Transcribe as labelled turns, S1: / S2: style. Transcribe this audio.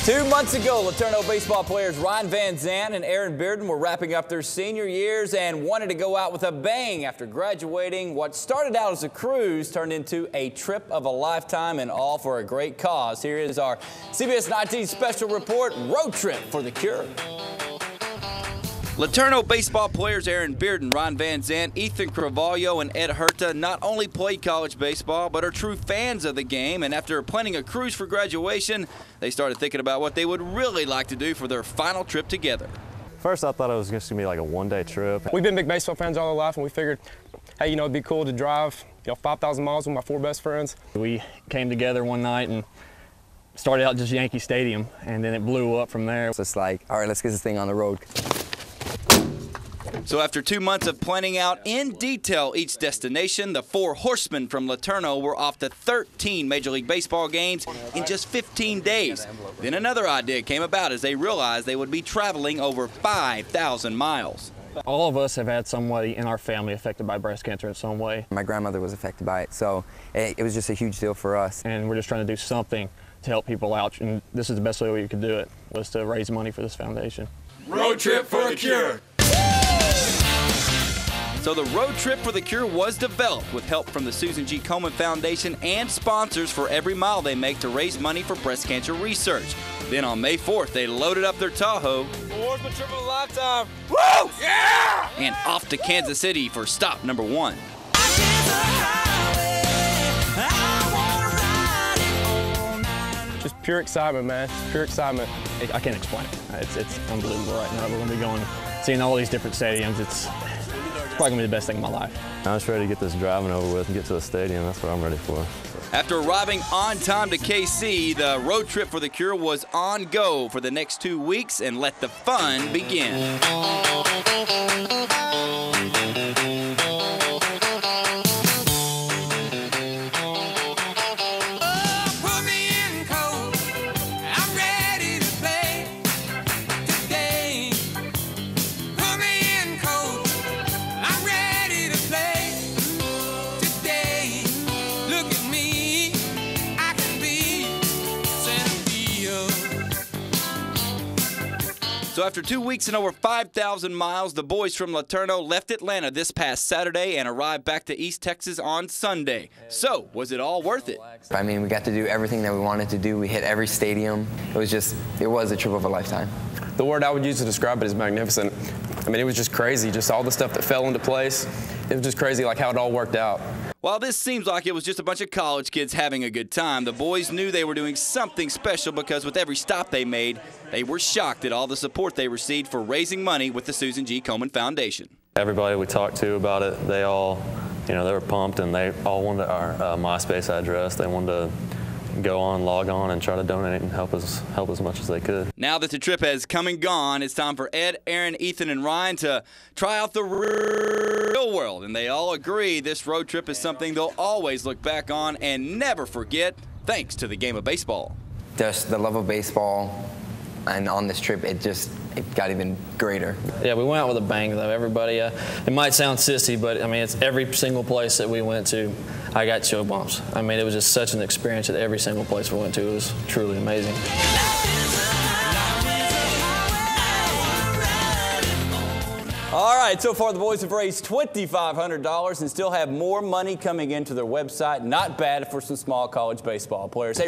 S1: 2 months ago, LeTourneau baseball players Ryan Van Zant and Aaron Bearden were wrapping up their senior years and wanted to go out with a bang after graduating. What started out as a cruise turned into a trip of a lifetime, and all for a great cause. Here is our CBS 19 special report, Road Trip for the Cure. LeTourneau baseball players Aaron Bearden, Ryan Van Zant, Ethan Carvalho, and Ed Herta not only played college baseball, but are true fans of the game. And after planning a cruise for graduation, they started thinking about what they would really like to do for their final trip together.
S2: First, I thought it was just going to be like a one-day trip.
S3: We've been big baseball fans all our life, and we figured, hey, it'd be cool to drive 5,000 miles with my 4 best friends.
S4: We came together one night and started out just Yankee Stadium, and then it blew up from there.
S5: So it's like, all right, let's get this thing on the road.
S1: So after 2 months of planning out in detail each destination, the 4 horsemen from LeTourneau were off to 13 Major League Baseball games in just 15 days. Then another idea came about as they realized they would be traveling over 5,000 miles.
S4: All of us have had somebody in our family affected by breast cancer in some way.
S5: My grandmother was affected by it, so it was just a huge deal for us.
S4: And we're just trying to do something to help people out, and this is the best way we could do it, was to raise money for this foundation.
S6: Road Trip for the Cure.
S1: So the Road Trip for the Cure was developed with help from the Susan G. Komen Foundation and sponsors for every mile they make to raise money for breast cancer research. Then on May 4th, they loaded up their Tahoe.
S6: Horseman trip of a lifetime.
S1: Woo!
S6: Yeah!
S1: And off to Kansas City for stop number 1.
S3: Just pure excitement, man. Pure excitement.
S4: I can't explain it. It's unbelievable right now. We're going to be going, seeing all these different stadiums. It's probably going to be the best thing in my life.
S2: I'm just ready to get this driving over with and get to the stadium. That's what I'm ready for.
S1: After arriving on time to KC, the Road Trip for the Cure was on go for the next 2 weeks, and let the fun begin. So after 2 weeks and over 5,000 miles, the boys from LeTourneau left Atlanta this past Saturday and arrived back to East Texas on Sunday. So, was it all worth it?
S5: I mean, we got to do everything that we wanted to do. We hit every stadium. It was a trip of a lifetime.
S3: The word I would use to describe it is magnificent. I mean, it was just crazy, just all the stuff that fell into place. It was just crazy, like how it all worked out.
S1: While this seems like it was just a bunch of college kids having a good time, the boys knew they were doing something special because with every stop they made, they were shocked at all the support they received for raising money with the Susan G. Komen Foundation.
S2: Everybody we talked to about it, they all, they were pumped, and they all wanted our MySpace address. They wanted to go on, log on, and try to donate and help as much as they could.
S1: Now that the trip has come and gone, it's time for Ed, Aaron, Ethan, and Ryan to try out the real world. And they all agree this road trip is something they'll always look back on and never forget, thanks to the game of baseball.
S5: Just the love of baseball, and on this trip, it got even greater.
S4: Yeah, we went out with a bang, though. Everybody, it might sound sissy, but I mean, it's every single place that we went to, I got chill bumps. I mean, it was just such an experience at every single place we went to. It was truly amazing.
S1: All right, so far the boys have raised $2,500 and still have more money coming into their website. Not bad for some small college baseball players. Hey,